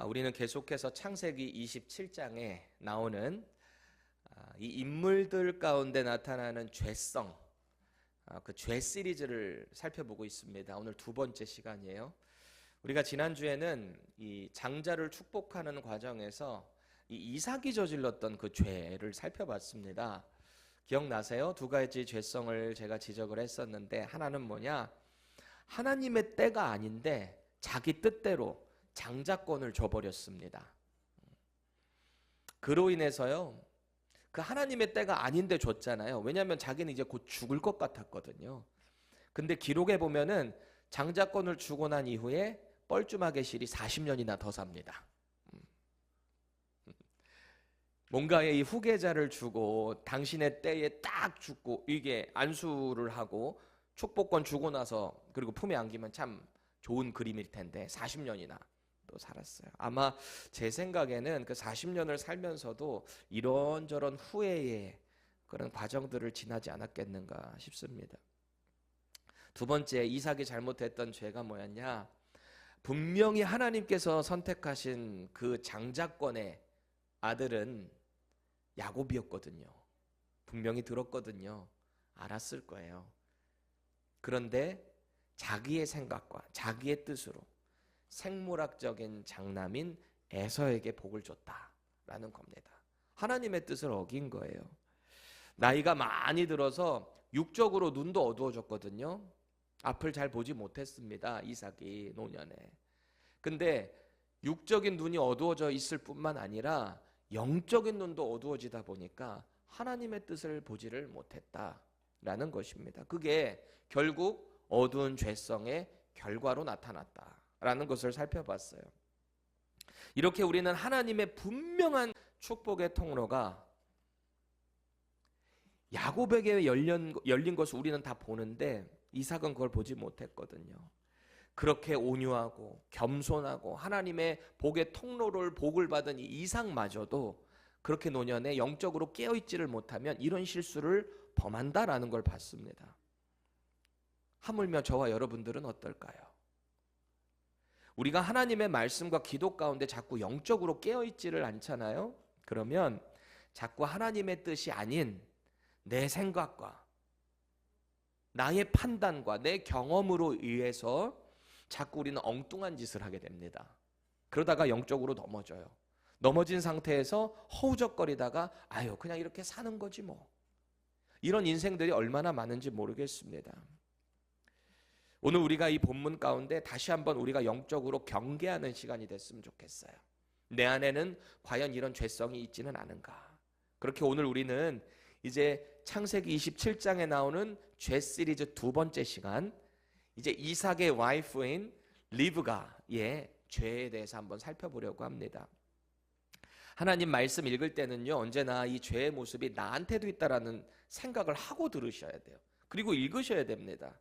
우리는 계속해서 창세기 27장에 나오는 이 인물들 가운데 나타나는 죄성, 그 죄 시리즈를 살펴보고 있습니다. 오늘 두 번째 시간이에요. 우리가 지난주에는 이 장자를 축복하는 과정에서 이 이삭이 저질렀던 그 죄를 살펴봤습니다. 기억나세요? 두 가지 죄성을 제가 지적을 했었는데, 하나는 뭐냐? 하나님의 때가 아닌데 자기 뜻대로 장자권을 줘버렸습니다. 그로 인해서요, 그 하나님의 때가 아닌데 줬잖아요. 왜냐하면 자기는 이제 곧 죽을 것 같았거든요. 근데 기록에 보면은 장자권을 주고 난 이후에 뻘쭘하게 실이 40년이나 더 삽니다. 뭔가의 이 후계자를 주고 당신의 때에 딱 죽고, 이게 안수를 하고 축복권 주고 나서 그리고 품에 안기면 참 좋은 그림일 텐데 40년이나 또 살았어요. 아마 제 생각에는 그 40년을 살면서도 이런저런 후회의 그런 과정들을 지나지 않았겠는가 싶습니다. 두 번째, 이삭이 잘못했던 죄가 뭐였냐? 분명히 하나님께서 선택하신 그 장자권의 아들은 야곱이었거든요. 분명히 들었거든요. 알았을 거예요. 그런데 자기의 생각과 자기의 뜻으로 생물학적인 장남인 에서에게 복을 줬다라는 겁니다. 하나님의 뜻을 어긴 거예요. 나이가 많이 들어서 육적으로 눈도 어두워졌거든요. 앞을 잘 보지 못했습니다. 이삭이 노년에. 근데 육적인 눈이 어두워져 있을 뿐만 아니라 영적인 눈도 어두워지다 보니까 하나님의 뜻을 보지를 못했다라는 것입니다. 그게 결국 어두운 죄성의 결과로 나타났다라는 것을 살펴봤어요. 이렇게 우리는 하나님의 분명한 축복의 통로가 야곱에게 열린 것을 우리는 다 보는데 이삭은 그걸 보지 못했거든요. 그렇게 온유하고 겸손하고 하나님의 복의 통로를 복을 받은 이 이삭마저도 그렇게 노년에 영적으로 깨어있지를 못하면 이런 실수를 범한다라는 걸 봤습니다. 하물며 저와 여러분들은 어떨까요? 우리가 하나님의 말씀과 기도 가운데 자꾸 영적으로 깨어있지를 않잖아요. 그러면 자꾸 하나님의 뜻이 아닌 내 생각과 나의 판단과 내 경험으로 의해서 자꾸 우리는 엉뚱한 짓을 하게 됩니다. 그러다가 영적으로 넘어져요. 넘어진 상태에서 허우적거리다가 아유 그냥 이렇게 사는 거지 뭐. 이런 인생들이 얼마나 많은지 모르겠습니다. 오늘 우리가 이 본문 가운데 다시 한번 우리가 영적으로 경계하는 시간이 됐으면 좋겠어요. 내 안에는 과연 이런 죄성이 있지는 않은가. 그렇게 오늘 우리는 이제 창세기 27장에 나오는 죄 시리즈 두 번째 시간, 이제 이삭의 와이프인 리브가의 죄에 대해서 한번 살펴보려고 합니다. 하나님 말씀 읽을 때는요, 언제나 이 죄의 모습이 나한테도 있다라는 생각을 하고 들으셔야 돼요. 그리고 읽으셔야 됩니다.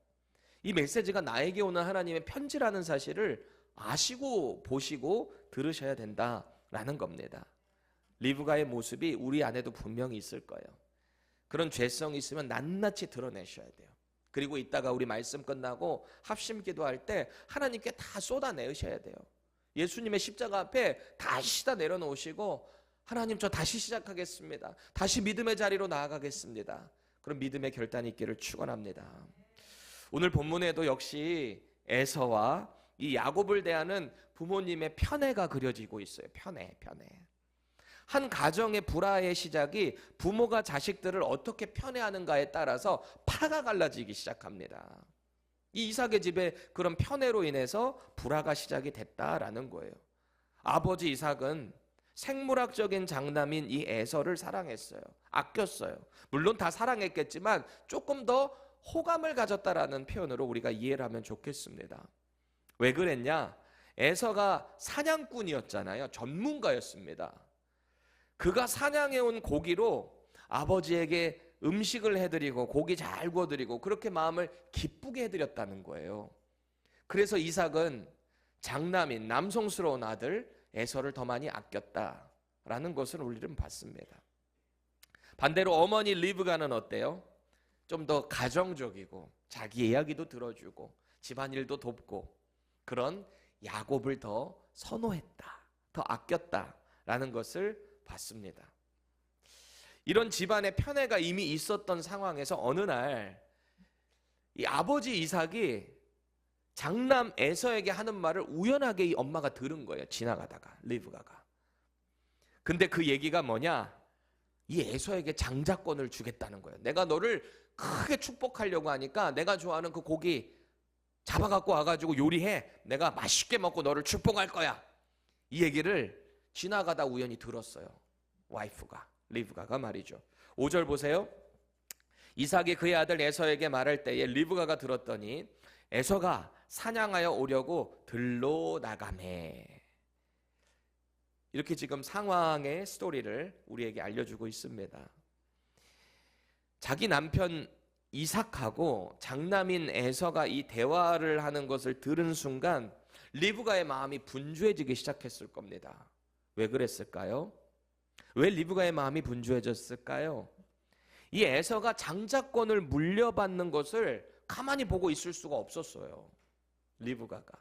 이 메시지가 나에게 오는 하나님의 편지라는 사실을 아시고 보시고 들으셔야 된다라는 겁니다. 리브가의 모습이 우리 안에도 분명히 있을 거예요. 그런 죄성이 있으면 낱낱이 드러내셔야 돼요. 그리고 이따가 우리 말씀 끝나고 합심 기도할 때 하나님께 다 쏟아내셔야 돼요. 예수님의 십자가 앞에 다시 다 내려놓으시고 하나님 저 다시 시작하겠습니다. 다시 믿음의 자리로 나아가겠습니다. 그런 믿음의 결단이 있기를 축원합니다. 오늘 본문에도 역시 에서와 이 야곱을 대하는 부모님의 편애가 그려지고 있어요. 편애. 한 가정의 불화의 시작이 부모가 자식들을 어떻게 편애하는가에 따라서 파가 갈라지기 시작합니다. 이 이삭의 집에 그런 편애로 인해서 불화가 시작이 됐다라는 거예요. 아버지 이삭은 생물학적인 장남인 이 에서를 사랑했어요. 아꼈어요. 물론 다 사랑했겠지만 조금 더 호감을 가졌다라는 표현으로 우리가 이해를 하면 좋겠습니다. 왜 그랬냐? 에서가 사냥꾼이었잖아요. 전문가였습니다. 그가 사냥해온 고기로 아버지에게 음식을 해드리고 고기 잘 구워드리고 그렇게 마음을 기쁘게 해드렸다는 거예요. 그래서 이삭은 장남인 남성스러운 아들 에서를 더 많이 아꼈다라는 것을 우리는 봤습니다. 반대로 어머니 리브가는 어때요? 좀 더 가정적이고 자기 이야기도 들어주고 집안일도 돕고 그런 야곱을 더 선호했다. 더 아꼈다라는 것을 봤습니다. 이런 집안의 편애가 이미 있었던 상황에서 어느 날 이 아버지 이삭이 장남 에서에게 하는 말을 우연하게 이 엄마가 들은 거예요. 지나가다가 리브가가. 근데 그 얘기가 뭐냐? 이 에서에게 장자권을 주겠다는 거예요. 내가 너를 크게 축복하려고 하니까 내가 좋아하는 그 고기 잡아갖고 와가지고 요리해. 내가 맛있게 먹고 너를 축복할 거야. 이 얘기를 지나가다 우연히 들었어요. 와이프가, 리브가가 말이죠. 5절 보세요. 이삭이 그의 아들 에서에게 말할 때에 리브가가 들었더니 에서가 사냥하여 오려고 들로 나가매. 이렇게 지금 상황의 스토리를 우리에게 알려주고 있습니다. 자기 남편 이삭하고 장남인 에서가 이 대화를 하는 것을 들은 순간 리브가의 마음이 분주해지기 시작했을 겁니다. 왜 그랬을까요? 왜 리브가의 마음이 분주해졌을까요? 이 에서가 장자권을 물려받는 것을 가만히 보고 있을 수가 없었어요. 리브가가.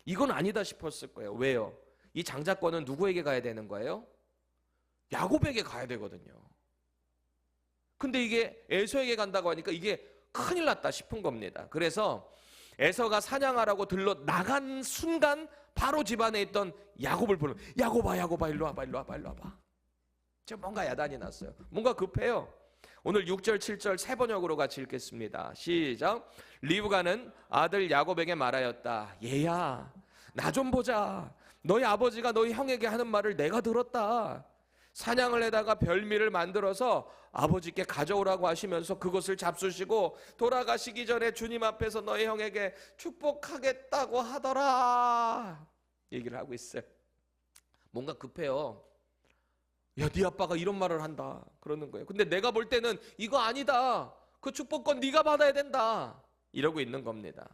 이건 아니다 싶었을 거예요. 왜요? 이 장자권은 누구에게 가야 되는 거예요? 야곱에게 가야 되거든요. 근데 이게 에서에게 간다고 하니까 이게 큰일 났다 싶은 겁니다. 그래서 에서가 사냥하라고 들러 나간 순간 바로 집안에 있던 야곱을 부르는, 야곱아 일로 와봐. 지금 뭔가 야단이 났어요. 뭔가 급해요. 오늘 6절 7절 세 번역으로 같이 읽겠습니다. 시작. 리브가는 아들 야곱에게 말하였다. 얘야, 나 좀 보자. 너희 아버지가 너희 형에게 하는 말을 내가 들었다. 사냥을 해다가 별미를 만들어서 아버지께 가져오라고 하시면서 그것을 잡수시고 돌아가시기 전에 주님 앞에서 너희 형에게 축복하겠다고 하더라. 얘기를 하고 있어요. 뭔가 급해요. 야, 네 아빠가 이런 말을 한다 그러는 거예요. 근데 내가 볼 때는 이거 아니다. 그 축복권 네가 받아야 된다. 이러고 있는 겁니다.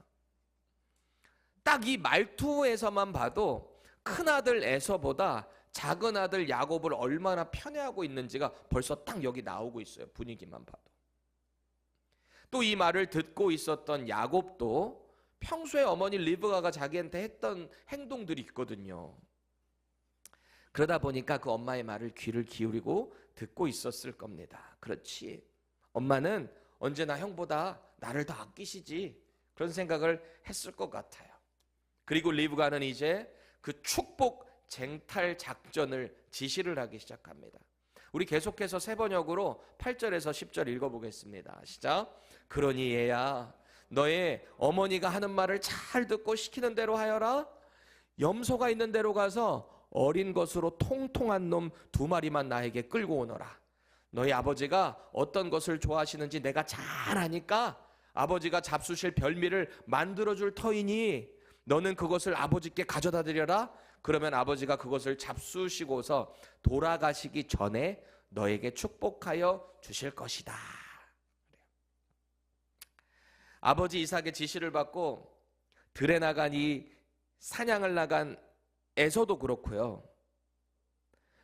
딱 이 말투에서만 봐도 큰아들 에서보다 작은 아들 야곱을 얼마나 편애하고 있는지가 벌써 딱 여기 나오고 있어요. 분위기만 봐도. 또 이 말을 듣고 있었던 야곱도 평소에 어머니 리브가가 자기한테 했던 행동들이 있거든요. 그러다 보니까 그 엄마의 말을 귀를 기울이고 듣고 있었을 겁니다. 그렇지. 엄마는 언제나 형보다 나를 더 아끼시지. 그런 생각을 했을 것 같아요. 그리고 리브가는 이제 그 축복 쟁탈 작전을 지시를 하기 시작합니다. 우리 계속해서 세 번역으로 8절에서 10절 읽어보겠습니다. 시작. 그러니 얘야, 너의 어머니가 하는 말을 잘 듣고 시키는 대로 하여라. 염소가 있는 데로 가서 어린 것으로 통통한 놈 2마리만 나에게 끌고 오너라. 너희 아버지가 어떤 것을 좋아하시는지 내가 잘 아니까 아버지가 잡수실 별미를 만들어줄 터이니 너는 그것을 아버지께 가져다 드려라. 그러면 아버지가 그것을 잡수시고서 돌아가시기 전에 너에게 축복하여 주실 것이다. 아버지 이삭의 지시를 받고 들에 나간 이 사냥을 나간 에서도 그렇고요.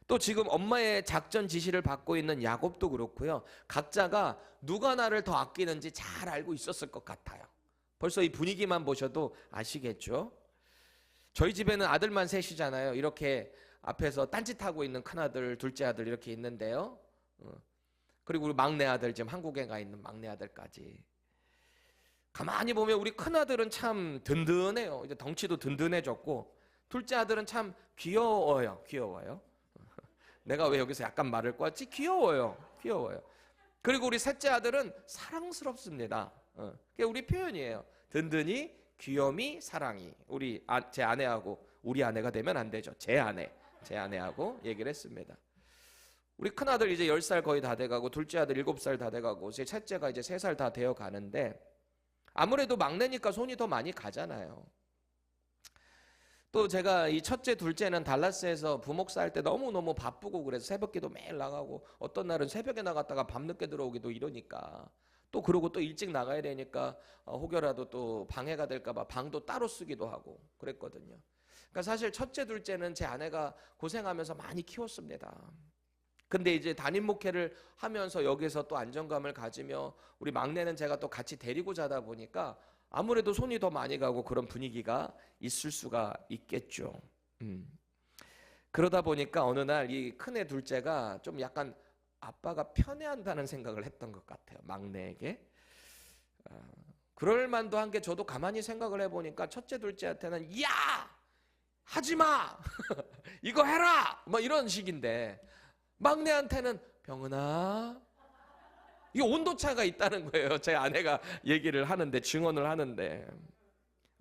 또 지금 엄마의 작전 지시를 받고 있는 야곱도 그렇고요. 각자가 누가 나를 더 아끼는지 잘 알고 있었을 것 같아요. 벌써 이 분위기만 보셔도 아시겠죠? 저희 집에는 아들만 셋이잖아요. 이렇게 앞에서 딴짓하고 있는 큰아들, 둘째 아들 이렇게 있는데요. 그리고 우리 막내 아들, 지금 한국에 가 있는 막내 아들까지. 가만히 보면 우리 큰아들은 참 든든해요. 이제 덩치도 든든해졌고 둘째 아들은 참 귀여워요. 내가 왜 여기서 약간 말을 꼬았지? 귀여워요. 그리고 우리 셋째 아들은 사랑스럽습니다. 그게 우리 표현이에요. 든든히, 귀염이, 사랑이. 제 아내하고 우리 아내가 되면 안 되죠. 제 아내하고 얘기를 했습니다. 우리 큰아들 이제 10살 거의 다 돼가고 둘째 아들 7살 다 돼가고 제 셋째가 이제 3살 다 되어 가는데 아무래도 막내니까 손이 더 많이 가잖아요. 또 제가 이 첫째, 둘째는 달라스에서 부목사 할 때 너무너무 바쁘고 그래서 새벽기도 매일 나가고 어떤 날은 새벽에 나갔다가 밤늦게 들어오기도 이러니까 또 그러고 또 일찍 나가야 되니까 혹여라도 또 방해가 될까 봐 방도 따로 쓰기도 하고 그랬거든요. 그러니까 사실 첫째, 둘째는 제 아내가 고생하면서 많이 키웠습니다. 근데 이제 담임 목회를 하면서 여기서 또 안정감을 가지며 우리 막내는 제가 또 같이 데리고 자다 보니까 아무래도 손이 더 많이 가고 그런 분위기가 있을 수가 있겠죠. 그러다 보니까 어느 날 이 큰애 둘째가 좀 약간 아빠가 편애한다는 생각을 했던 것 같아요. 막내에게. 그럴 만도 한 게 저도 가만히 생각을 해보니까 첫째 둘째한테는 야! 하지마! 이거 해라! 뭐 이런 식인데 막내한테는 병은아, 이 온도차가 있다는 거예요. 제 아내가 얘기를 하는데, 증언을 하는데,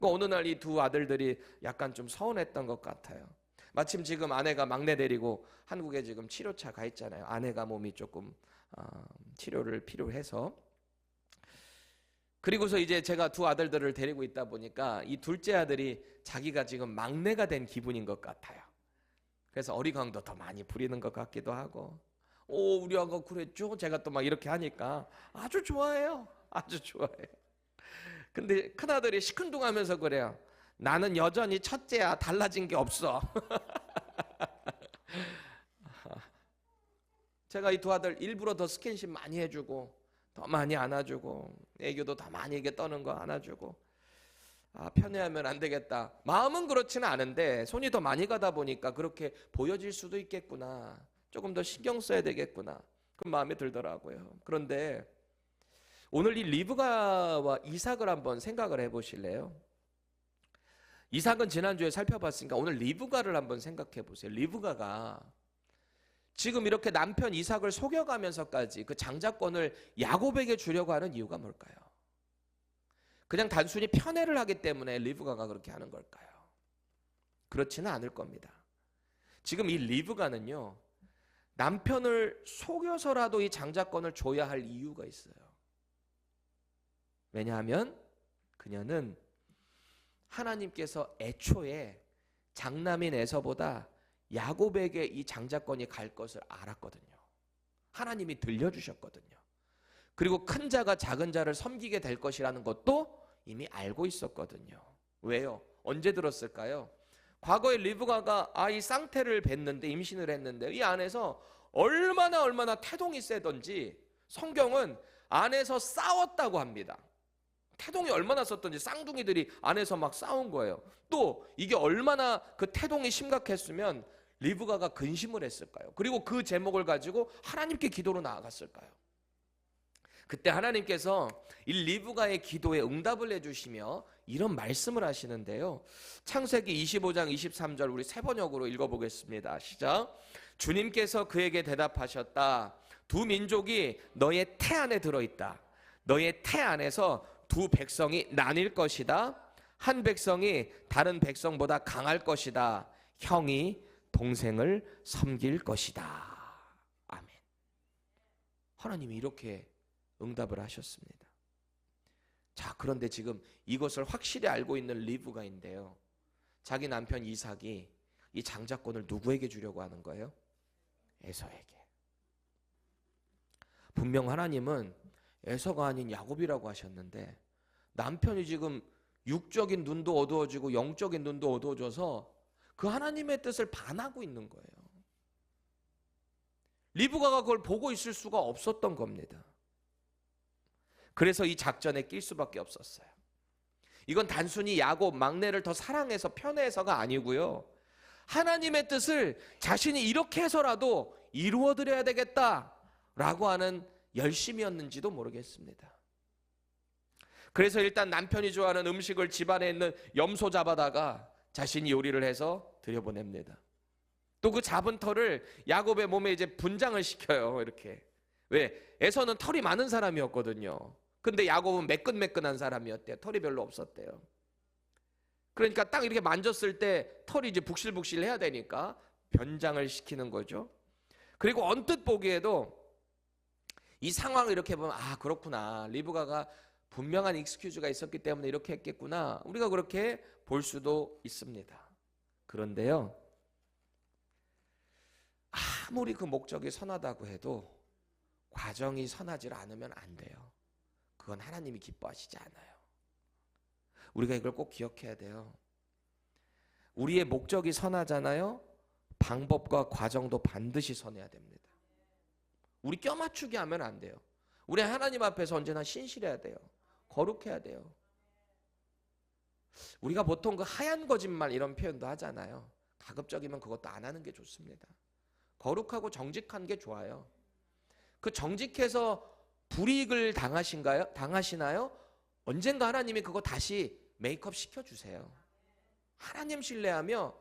어느 날 이 두 아들들이 약간 좀 서운했던 것 같아요. 마침 지금 아내가 막내 데리고 한국에 지금 치료차 가 있잖아요. 아내가 몸이 조금 치료를 필요해서. 그리고서 이제 제가 두 아들들을 데리고 있다 보니까 이 둘째 아들이 자기가 지금 막내가 된 기분인 것 같아요. 그래서 어리광도 더 많이 부리는 것 같기도 하고, 오, 우리 아가 그랬죠? 제가 또 막 이렇게 하니까 아주 좋아해요. 아주 좋아해요. 근데 큰아들이 시큰둥하면서 그래요. 나는 여전히 첫째야. 달라진 게 없어. 제가 이 두 아들 일부러 더 스킨십 많이 해주고, 더 많이 안아주고, 애교도 더 많이 이게 떠는 거 안아주고, 편애하면 안 되겠다. 마음은 그렇지는 않은데 손이 더 많이 가다 보니까 그렇게 보여질 수도 있겠구나. 조금 더 신경 써야 되겠구나. 그런 마음이 들더라고요. 그런데 오늘 이 리브가와 이삭을 한번 생각을 해보실래요? 이삭은 지난주에 살펴봤으니까 오늘 리브가를 한번 생각해 보세요. 리브가가 지금 이렇게 남편 이삭을 속여가면서까지 그 장자권을 야곱에게 주려고 하는 이유가 뭘까요? 그냥 단순히 편애를 하기 때문에 리브가가 그렇게 하는 걸까요? 그렇지는 않을 겁니다. 지금 이 리브가는요, 남편을 속여서라도 이 장자권을 줘야 할 이유가 있어요. 왜냐하면 그녀는 하나님께서 애초에 장남인 에서보다 야곱에게 이 장자권이 갈 것을 알았거든요. 하나님이 들려주셨거든요. 그리고 큰 자가 작은 자를 섬기게 될 것이라는 것도 이미 알고 있었거든요. 왜요? 언제 들었을까요? 과거에 리브가가 이 쌍태를 뵀는데, 임신을 했는데 이 안에서 얼마나 태동이 세던지 성경은 안에서 싸웠다고 합니다. 태동이 얼마나 셌던지 쌍둥이들이 안에서 막 싸운 거예요. 또 이게 얼마나 그 태동이 심각했으면 리브가가 근심을 했을까요? 그리고 그 제목을 가지고 하나님께 기도로 나아갔을까요? 그때 하나님께서 이 리브가의 기도에 응답을 해주시며 이런 말씀을 하시는데요. 창세기 25장 23절 우리 세 번역으로 읽어보겠습니다. 시작. 주님께서 그에게 대답하셨다. 두 민족이 너의 태 안에 들어있다. 너의 태 안에서 두 백성이 나뉠 것이다. 한 백성이 다른 백성보다 강할 것이다. 형이 동생을 섬길 것이다. 아멘. 하나님이 이렇게 응답을 하셨습니다. 자, 그런데 지금 이것을 확실히 알고 있는 리브가인데요, 자기 남편 이삭이 이 장자권을 누구에게 주려고 하는 거예요? 에서에게. 분명 하나님은 에서가 아닌 야곱이라고 하셨는데 남편이 지금 육적인 눈도 어두워지고 영적인 눈도 어두워져서 그 하나님의 뜻을 반하고 있는 거예요. 리브가가 그걸 보고 있을 수가 없었던 겁니다. 그래서 이 작전에 낄 수밖에 없었어요. 이건 단순히 야곱 막내를 더 사랑해서 편애해서가 아니고요, 하나님의 뜻을 자신이 이렇게 해서라도 이루어드려야 되겠다라고 하는 열심이었는지도 모르겠습니다. 그래서 일단 남편이 좋아하는 음식을 집안에 있는 염소 잡아다가 자신이 요리를 해서 들여보냅니다. 또 그 잡은 털을 야곱의 몸에 이제 분장을 시켜요. 이렇게. 왜? 에서는 털이 많은 사람이었거든요. 근데 야곱은 매끈매끈한 사람이었대요. 털이 별로 없었대요. 그러니까 딱 이렇게 만졌을 때 털이 이제 북실북실 해야 되니까 변장을 시키는 거죠. 그리고 언뜻 보기에도 이 상황을 이렇게 보면 그렇구나, 리브가가 분명한 익스큐즈가 있었기 때문에 이렇게 했겠구나, 우리가 그렇게 볼 수도 있습니다. 그런데요, 아무리 그 목적이 선하다고 해도 과정이 선하지 않으면 안 돼요. 그건 하나님이 기뻐하시지 않아요. 우리가 이걸 꼭 기억해야 돼요. 우리의 목적이 선하잖아요. 방법과 과정도 반드시 선해야 됩니다. 우리 껴맞추기 하면 안 돼요. 우리 하나님 앞에서 언제나 신실해야 돼요. 거룩해야 돼요. 우리가 보통 그 하얀 거짓말 이런 표현도 하잖아요. 가급적이면 그것도 안 하는 게 좋습니다. 거룩하고 정직한 게 좋아요. 그 정직해서 불이익을 당하시나요? 언젠가 하나님이 그거 다시 메이크업 시켜주세요. 하나님 신뢰하며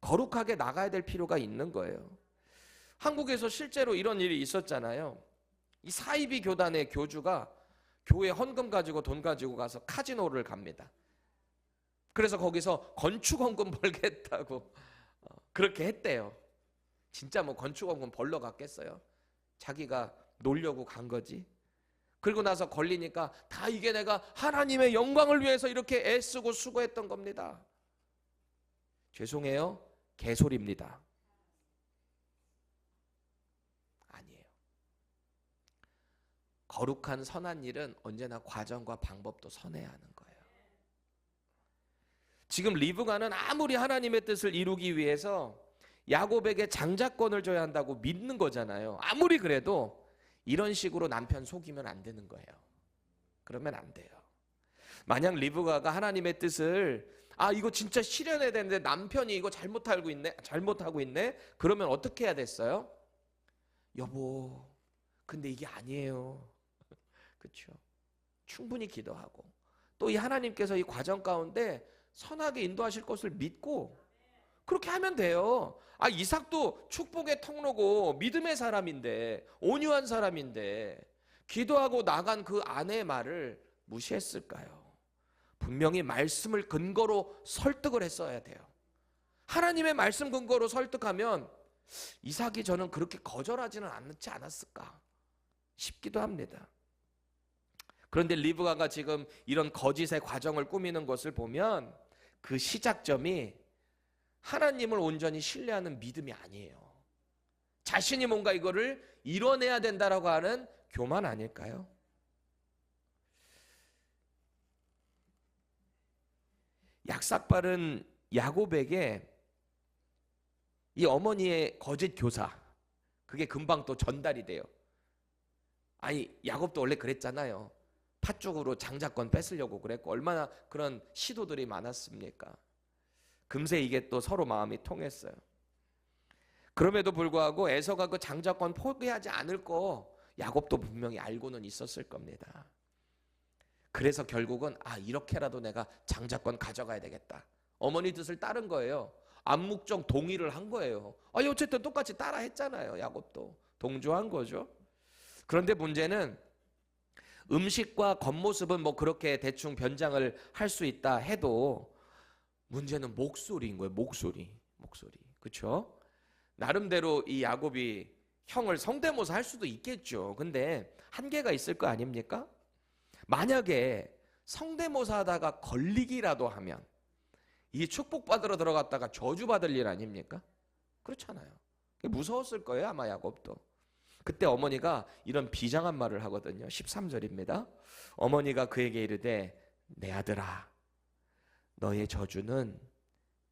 거룩하게 나가야 될 필요가 있는 거예요. 한국에서 실제로 이런 일이 있었잖아요. 이 사이비 교단의 교주가 교회 헌금 가지고 돈 가지고 가서 카지노를 갑니다. 그래서 거기서 건축헌금 벌겠다고 그렇게 했대요. 진짜 뭐 건축헌금 벌러 갔겠어요? 자기가 놀려고 간 거지. 그리고 나서 걸리니까 다 이게 내가 하나님의 영광을 위해서 이렇게 애쓰고 수고했던 겁니다. 죄송해요. 개소리입니다. 아니에요. 거룩한 선한 일은 언제나 과정과 방법도 선해야 하는 거예요. 지금 리브가는 아무리 하나님의 뜻을 이루기 위해서 야곱에게 장자권을 줘야 한다고 믿는 거잖아요. 아무리 그래도 이런 식으로 남편 속이면 안 되는 거예요. 그러면 안 돼요. 만약 리브가가 하나님의 뜻을 이거 진짜 실현해야 되는데 남편이 이거 잘못하고 있네. 그러면 어떻게 해야 됐어요? 여보, 근데 이게 아니에요. 그렇죠? 충분히 기도하고 또 이 하나님께서 이 과정 가운데 선하게 인도하실 것을 믿고 그렇게 하면 돼요. 이삭도 축복의 통로고 믿음의 사람인데, 온유한 사람인데 기도하고 나간 그 아내의 말을 무시했을까요? 분명히 말씀을 근거로 설득을 했어야 돼요. 하나님의 말씀 근거로 설득하면 이삭이 저는 그렇게 거절하지는 않지 않았을까 싶기도 합니다. 그런데 리브가가 지금 이런 거짓의 과정을 꾸미는 것을 보면 그 시작점이 하나님을 온전히 신뢰하는 믿음이 아니에요. 자신이 뭔가 이거를 이뤄내야 된다라고 하는 교만 아닐까요? 약삭빠른 야곱에게 이 어머니의 거짓 교사, 그게 금방 또 전달이 돼요. 야곱도 원래 그랬잖아요. 팥죽으로 장자권 뺏으려고 그랬고 얼마나 그런 시도들이 많았습니까? 금세 이게 또 서로 마음이 통했어요. 그럼에도 불구하고 에서가 그 장자권 포기하지 않을 거 야곱도 분명히 알고는 있었을 겁니다. 그래서 결국은 이렇게라도 내가 장자권 가져가야 되겠다. 어머니 뜻을 따른 거예요. 암묵적 동의를 한 거예요. 어쨌든 똑같이 따라 했잖아요. 야곱도 동조한 거죠. 그런데 문제는 음식과 겉모습은 뭐 그렇게 대충 변장을 할 수 있다 해도 문제는 목소리인 거예요. 목소리. 그렇죠? 나름대로 이 야곱이 형을 성대모사 할 수도 있겠죠. 근데 한계가 있을 거 아닙니까? 만약에 성대모사 하다가 걸리기라도 하면 이 축복받으러 들어갔다가 저주받을 일 아닙니까? 그렇잖아요. 무서웠을 거예요. 아마 야곱도. 그때 어머니가 이런 비장한 말을 하거든요. 13절입니다. 어머니가 그에게 이르되 내 아들아 너의 저주는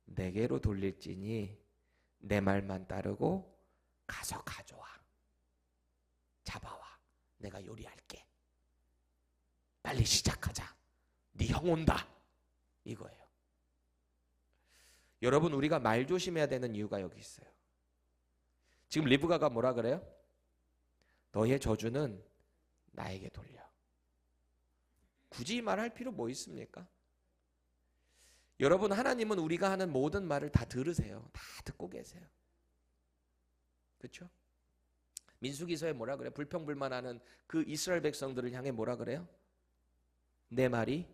내게로 돌릴지니 내 말만 따르고 가서 가져와. 잡아와. 내가 요리할게. 빨리 시작하자. 네 형 온다. 이거예요. 여러분 우리가 말 조심해야 되는 이유가 여기 있어요. 지금 리브가가 뭐라 그래요? 너의 저주는 나에게 돌려. 굳이 말할 필요 뭐 있습니까? 여러분 하나님은 우리가 하는 모든 말을 다 들으세요. 다 듣고 계세요. 그렇죠? 민수기서에 뭐라 그래요? 불평불만하는 그 이스라엘 백성들을 향해 뭐라 그래요? 내 말이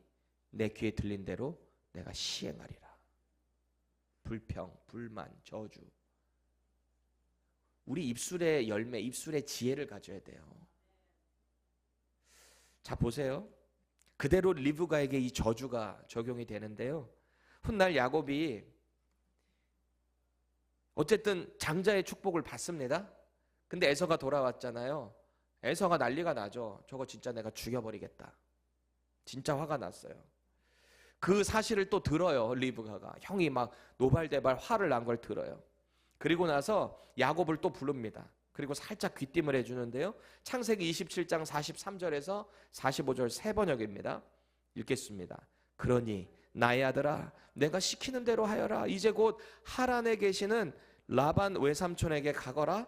내 귀에 들린 대로 내가 시행하리라. 불평, 불만, 저주. 우리 입술의 열매, 입술의 지혜를 가져야 돼요. 자 보세요. 그대로 리브가에게 이 저주가 적용이 되는데요. 훗날 야곱이 어쨌든 장자의 축복을 받습니다. 근데 에서가 돌아왔잖아요. 에서가 난리가 나죠. 저거 진짜 내가 죽여버리겠다. 진짜 화가 났어요. 그 사실을 또 들어요. 리브가가. 형이 막 노발대발 화를 난 걸 들어요. 그리고 나서 야곱을 또 부릅니다. 그리고 살짝 귀띔을 해주는데요. 창세기 27장 43절에서 45절 세 번역입니다. 읽겠습니다. 그러니 나의 아들아, 내가 시키는 대로 하여라. 이제 곧 하란에 계시는 라반 외삼촌에게 가거라.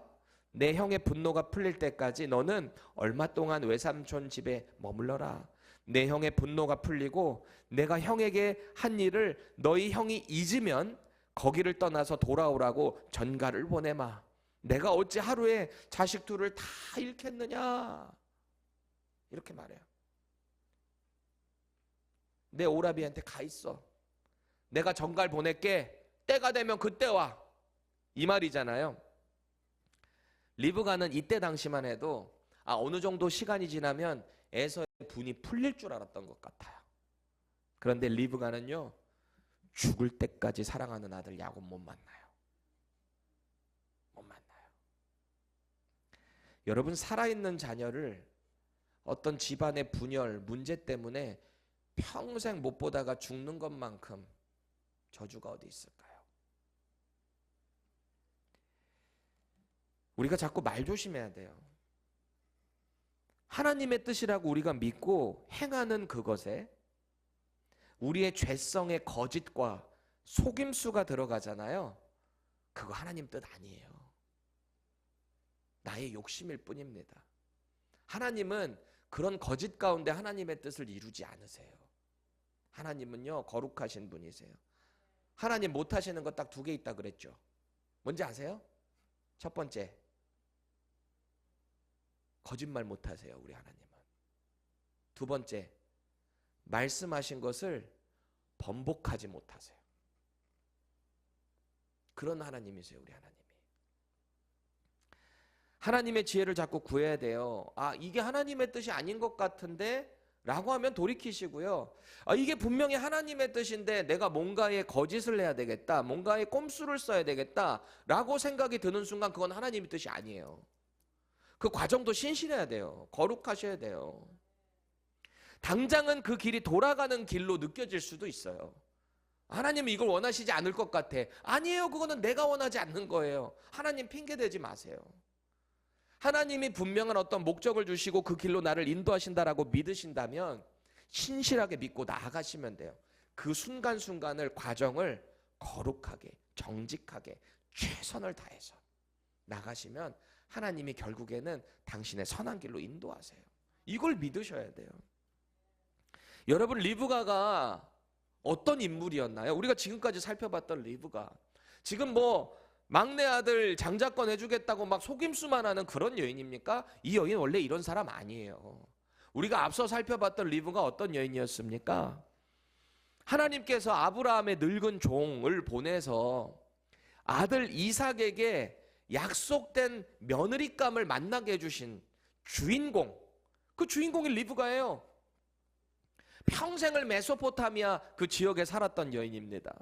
내 형의 분노가 풀릴 때까지 너는 얼마 동안 외삼촌 집에 머물러라. 내 형의 분노가 풀리고 내가 형에게 한 일을 너희 형이 잊으면 거기를 떠나서 돌아오라고 전가를 보내마. 내가 어찌 하루에 자식 둘을 다 잃겠느냐. 이렇게 말해요. 내 오라비한테 가 있어. 내가 전가를 보낼게. 때가 되면 그때 와. 이 말이잖아요. 리브가는 이때 당시만 해도 어느 정도 시간이 지나면 에서의 분이 풀릴 줄 알았던 것 같아요. 그런데 리브가는요, 죽을 때까지 사랑하는 아들 야곱 못 만나요. 못 만나요. 여러분, 살아있는 자녀를 어떤 집안의 분열, 문제 때문에 평생 못 보다가 죽는 것만큼 저주가 어디 있을까요? 우리가 자꾸 말 조심해야 돼요. 하나님의 뜻이라고 우리가 믿고 행하는 그것에 우리의 죄성의 거짓과 속임수가 들어가잖아요. 그거 하나님 뜻 아니에요. 나의 욕심일 뿐입니다. 하나님은 그런 거짓 가운데 하나님의 뜻을 이루지 않으세요. 하나님은요, 거룩하신 분이세요. 하나님 못하시는 거 딱 2개 있다 그랬죠. 뭔지 아세요? 첫 번째, 거짓말 못하세요, 우리 하나님은. 2번째, 말씀하신 것을 번복하지 못하세요. 그런 하나님이세요, 우리 하나님이. 하나님의 지혜를 자꾸 구해야 돼요. 이게 하나님의 뜻이 아닌 것 같은데 라고 하면 돌이키시고요. 이게 분명히 하나님의 뜻인데 내가 뭔가에 거짓을 해야 되겠다, 뭔가에 꼼수를 써야 되겠다 라고 생각이 드는 순간 그건 하나님의 뜻이 아니에요. 그 과정도 신실해야 돼요. 거룩하셔야 돼요. 당장은 그 길이 돌아가는 길로 느껴질 수도 있어요. 하나님은 이걸 원하시지 않을 것 같아. 아니에요. 그거는 내가 원하지 않는 거예요. 하나님 핑계대지 마세요. 하나님이 분명한 어떤 목적을 주시고 그 길로 나를 인도하신다라고 믿으신다면 신실하게 믿고 나아가시면 돼요. 그 순간순간을, 과정을 거룩하게, 정직하게, 최선을 다해서 나가시면 하나님이 결국에는 당신의 선한 길로 인도하세요. 이걸 믿으셔야 돼요. 여러분, 리브가가 어떤 인물이었나요? 우리가 지금까지 살펴봤던 리브가 지금 막내 아들 장자권 해주겠다고 막 속임수만 하는 그런 여인입니까? 이 여인 원래 이런 사람 아니에요. 우리가 앞서 살펴봤던 리브가 어떤 여인이었습니까? 하나님께서 아브라함의 늙은 종을 보내서 아들 이삭에게 약속된 며느리감을 만나게 해주신 주인공, 그 주인공이 리브가예요. 평생을 메소포타미아 그 지역에 살았던 여인입니다.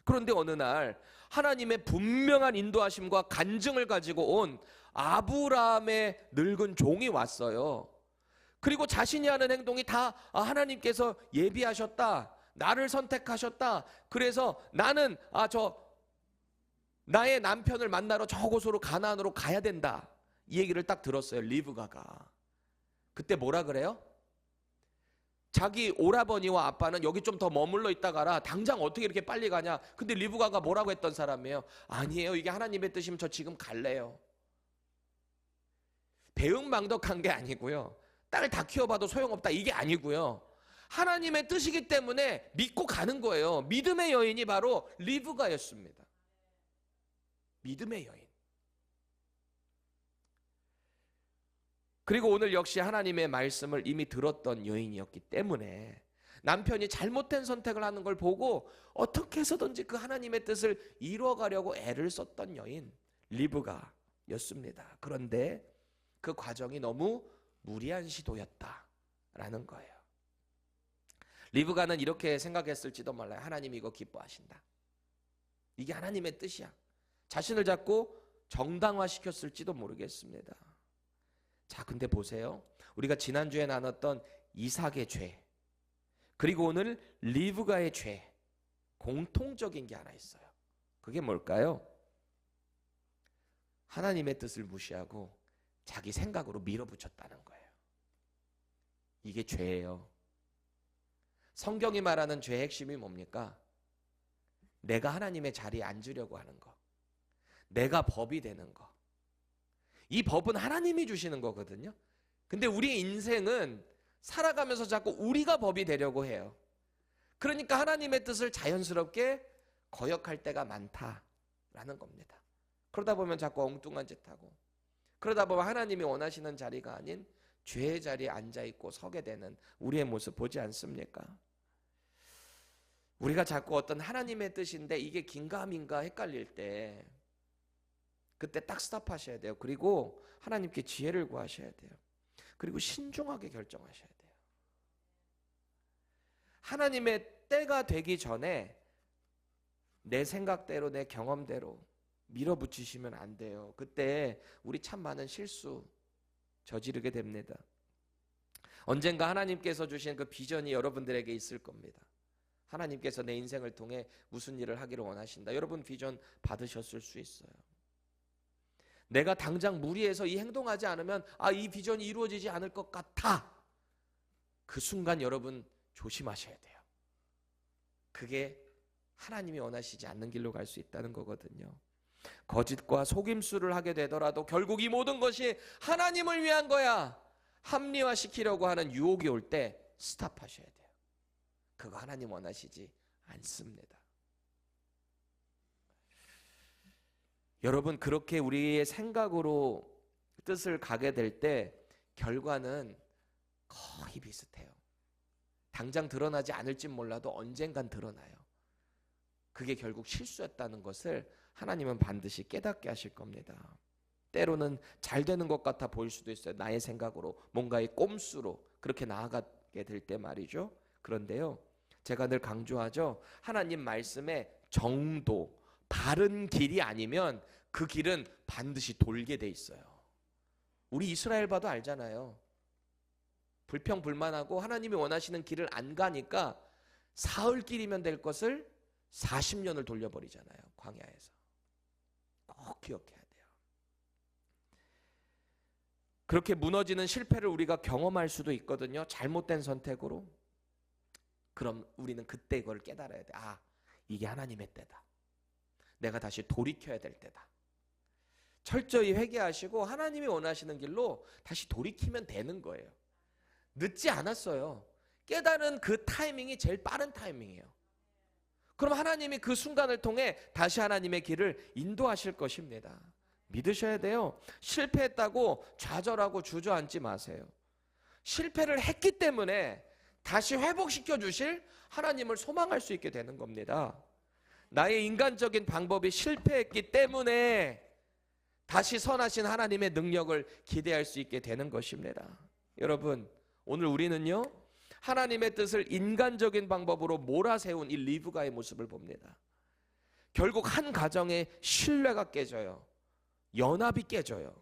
그런데 어느 날 하나님의 분명한 인도하심과 간증을 가지고 온 아브라함의 늙은 종이 왔어요. 그리고 자신이 하는 행동이 다 하나님께서 예비하셨다, 나를 선택하셨다, 그래서 나는 나의 남편을 만나러 저곳으로 가나안으로 가야 된다, 이 얘기를 딱 들었어요, 리브가가. 그때 뭐라 그래요? 자기 오라버니와 아빠는 여기 좀 더 머물러 있다 가라, 당장 어떻게 이렇게 빨리 가냐. 근데 리브가가 뭐라고 했던 사람이에요? 아니에요, 이게 하나님의 뜻이면 저 지금 갈래요. 배은망덕한 게 아니고요, 딸 다 키워봐도 소용없다, 이게 아니고요, 하나님의 뜻이기 때문에 믿고 가는 거예요. 믿음의 여인이 바로 리브가였습니다. 믿음의 여인. 그리고 오늘 역시 하나님의 말씀을 이미 들었던 여인이었기 때문에 남편이 잘못된 선택을 하는 걸 보고 어떻게 해서든지 그 하나님의 뜻을 이루어가려고 애를 썼던 여인 리브가였습니다. 그런데 그 과정이 너무 무리한 시도였다라는 거예요. 리브가는 이렇게 생각했을지도 몰라요. 하나님이 이거 기뻐하신다, 이게 하나님의 뜻이야. 자신을 자꾸 정당화시켰을지도 모르겠습니다. 자, 근데 보세요. 우리가 지난주에 나눴던 이삭의 죄, 그리고 오늘 리브가의 죄, 공통적인 게 하나 있어요. 그게 뭘까요? 하나님의 뜻을 무시하고 자기 생각으로 밀어붙였다는 거예요. 이게 죄예요. 성경이 말하는 죄의 핵심이 뭡니까? 내가 하나님의 자리에 앉으려고 하는 거. 내가 법이 되는 거. 이 법은 하나님이 주시는 거거든요. 근데 우리 인생은 살아가면서 자꾸 우리가 법이 되려고 해요. 그러니까 하나님의 뜻을 자연스럽게 거역할 때가 많다라는 겁니다. 그러다 보면 자꾸 엉뚱한 짓 하고, 그러다 보면 하나님이 원하시는 자리가 아닌 죄의 자리에 앉아있고 서게 되는 우리의 모습 보지 않습니까? 우리가 자꾸 어떤 하나님의 뜻인데 이게 긴가민가 헷갈릴 때 그때 딱 스탑하셔야 돼요. 그리고 하나님께 지혜를 구하셔야 돼요. 그리고 신중하게 결정하셔야 돼요. 하나님의 때가 되기 전에 내 생각대로 내 경험대로 밀어붙이시면 안 돼요. 그때 우리 참 많은 실수 저지르게 됩니다. 언젠가 하나님께서 주신 그 비전이 여러분들에게 있을 겁니다. 하나님께서 내 인생을 통해 무슨 일을 하기를 원하신다. 여러분 비전 받으셨을 수 있어요. 내가 당장 무리해서 이 행동하지 않으면 이 비전이 이루어지지 않을 것 같아. 그 순간 여러분 조심하셔야 돼요. 그게 하나님이 원하시지 않는 길로 갈 수 있다는 거거든요. 거짓과 속임수를 하게 되더라도 결국 이 모든 것이 하나님을 위한 거야. 합리화시키려고 하는 유혹이 올 때 스탑하셔야 돼요. 그거 하나님 원하시지 않습니다. 여러분 그렇게 우리의 생각으로 뜻을 가게 될 때 결과는 거의 비슷해요. 당장 드러나지 않을진 몰라도 언젠간 드러나요. 그게 결국 실수였다는 것을 하나님은 반드시 깨닫게 하실 겁니다. 때로는 잘 되는 것 같아 보일 수도 있어요. 나의 생각으로 뭔가의 꼼수로 그렇게 나아가게 될 때 말이죠. 그런데요, 제가 늘 강조하죠. 하나님 말씀의 정도, 바른 길이 아니면 그 길은 반드시 돌게 돼 있어요. 우리 이스라엘 봐도 알잖아요. 불평불만하고 하나님이 원하시는 길을 안 가니까 사흘길이면 될 것을 40년을 돌려버리잖아요. 광야에서. 꼭 기억해야 돼요. 그렇게 무너지는 실패를 우리가 경험할 수도 있거든요. 잘못된 선택으로. 그럼 우리는 그때 이걸 깨달아야 돼. 이게 하나님의 때다. 내가 다시 돌이켜야 될 때다. 철저히 회개하시고 하나님이 원하시는 길로 다시 돌이키면 되는 거예요. 늦지 않았어요. 깨달은 그 타이밍이 제일 빠른 타이밍이에요. 그럼 하나님이 그 순간을 통해 다시 하나님의 길을 인도하실 것입니다. 믿으셔야 돼요. 실패했다고 좌절하고 주저앉지 마세요. 실패를 했기 때문에 다시 회복시켜 주실 하나님을 소망할 수 있게 되는 겁니다. 나의 인간적인 방법이 실패했기 때문에 다시 선하신 하나님의 능력을 기대할 수 있게 되는 것입니다. 여러분, 오늘 우리는요, 하나님의 뜻을 인간적인 방법으로 몰아세운 이 리브가의 모습을 봅니다. 결국 한 가정의 신뢰가 깨져요. 연합이 깨져요.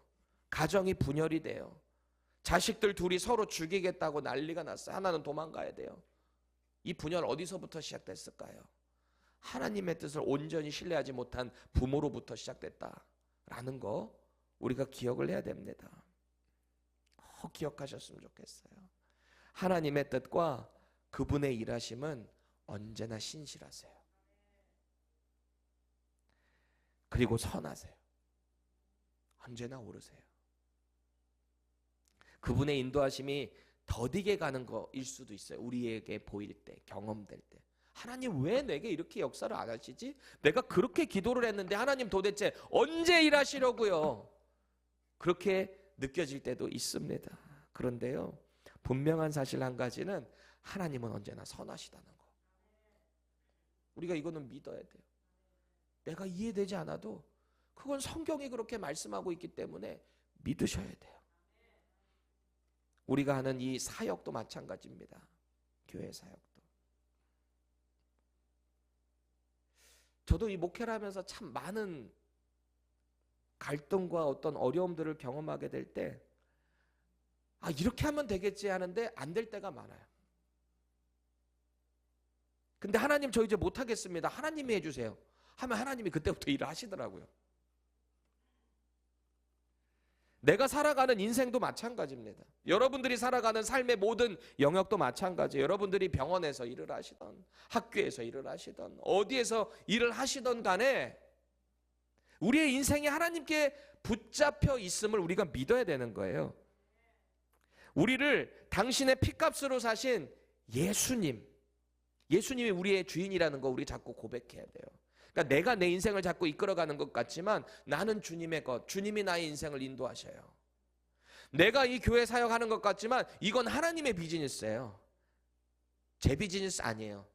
가정이 분열이 돼요. 자식들 둘이 서로 죽이겠다고 난리가 났어요. 하나는 도망가야 돼요. 이 분열 어디서부터 시작됐을까요? 하나님의 뜻을 온전히 신뢰하지 못한 부모로부터 시작됐다라는 거 우리가 기억을 해야 됩니다. 기억하셨으면 좋겠어요. 하나님의 뜻과 그분의 일하심은 언제나 신실하세요. 그리고 선하세요. 언제나 오르세요. 그분의 인도하심이 더디게 가는 거일 수도 있어요. 우리에게 보일 때, 경험될 때. 하나님 왜 내게 이렇게 역사를 안 하시지? 내가 그렇게 기도를 했는데 하나님 도대체 언제 일하시려고요? 그렇게 느껴질 때도 있습니다. 그런데요, 분명한 사실 한 가지는 하나님은 언제나 선하시다는 거. 우리가 이거는 믿어야 돼요. 내가 이해되지 않아도 그건 성경이 그렇게 말씀하고 있기 때문에 믿으셔야 돼요. 우리가 하는 이 사역도 마찬가지입니다. 교회 사역도. 저도 이 목회를 하면서 참 많은 갈등과 어떤 어려움들을 경험하게 될 때 이렇게 하면 되겠지 하는데 안 될 때가 많아요. 근데 하나님 저 이제 못하겠습니다. 하나님이 해주세요. 하면 하나님이 그때부터 일을 하시더라고요. 내가 살아가는 인생도 마찬가지입니다. 여러분들이 살아가는 삶의 모든 영역도 마찬가지예요. 여러분들이 병원에서 일을 하시던, 학교에서 일을 하시던, 어디에서 일을 하시던 간에 우리의 인생이 하나님께 붙잡혀 있음을 우리가 믿어야 되는 거예요. 우리를 당신의 피값으로 사신 예수님이 우리의 주인이라는 거 우리 자꾸 고백해야 돼요. 그러니까 내가 내 인생을 자꾸 이끌어가는 것 같지만 나는 주님의 것, 주님이 나의 인생을 인도하셔요. 내가 이 교회 사역하는 것 같지만 이건 하나님의 비즈니스예요. 제 비즈니스 아니에요.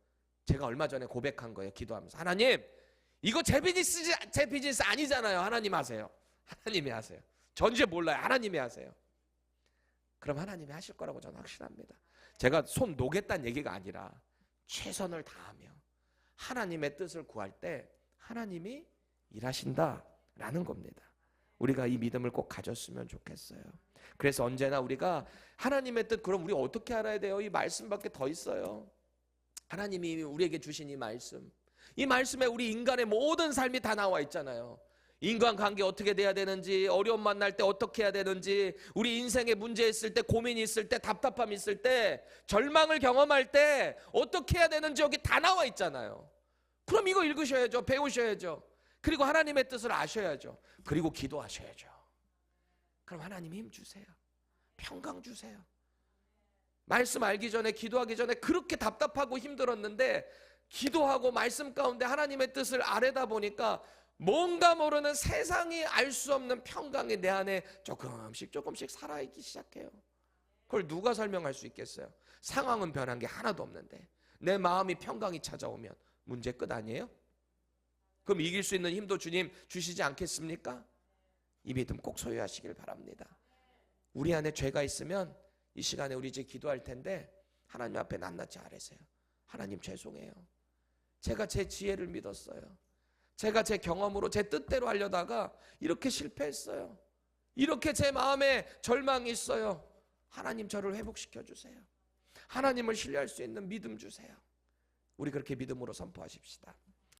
제가 얼마 전에 고백한 거예요. 기도하면서, 하나님, 이거 제 비즈니스 아니잖아요. 하나님 하세요. 하나님이 하세요. 전 이제 몰라요. 하나님이 하세요. 그럼 하나님이 하실 거라고 저는 확신합니다. 제가 손 놓겠다는 얘기가 아니라 최선을 다하며 하나님의 뜻을 구할 때 하나님이 일하신다라는 겁니다. 우리가 이 믿음을 꼭 가졌으면 좋겠어요. 그래서 언제나 우리가 하나님의 뜻, 그럼 우리 어떻게 알아야 돼요? 이 말씀밖에 더 있어요. 하나님이 우리에게 주신 이 말씀에 우리 인간의 모든 삶이 다 나와 있잖아요. 인간관계 어떻게 돼야 되는지, 어려움 만날 때 어떻게 해야 되는지, 우리 인생에 문제 있을 때, 고민이 있을 때, 답답함 있을 때, 절망을 경험할 때 어떻게 해야 되는지 여기 다 나와 있잖아요. 그럼 이거 읽으셔야죠. 배우셔야죠. 그리고 하나님의 뜻을 아셔야죠. 그리고 기도하셔야죠. 그럼 하나님 힘 주세요. 평강 주세요. 말씀 알기 전에, 기도하기 전에 그렇게 답답하고 힘들었는데 기도하고 말씀 가운데 하나님의 뜻을 아뢰다 보니까 뭔가 모르는 세상이 알 수 없는 평강이 내 안에 조금씩 살아있기 시작해요. 그걸 누가 설명할 수 있겠어요? 상황은 변한 게 하나도 없는데 내 마음이 평강이 찾아오면 문제 끝 아니에요? 그럼 이길 수 있는 힘도 주님 주시지 않겠습니까? 이 믿음 꼭 소유하시길 바랍니다. 우리 안에 죄가 있으면 이 시간에 우리 이제 기도할 텐데 하나님 앞에 낱낱이 아뢰세요. 하나님 죄송해요. 제가 제 지혜를 믿었어요. 제가 제 경험으로 제 뜻대로 하려다가 이렇게 실패했어요. 이렇게 제 마음에 절망이 있어요. 하나님 저를 회복시켜 주세요. 하나님을 신뢰할 수 있는 믿음 주세요. 우리 그렇게 믿음으로 선포하십시다.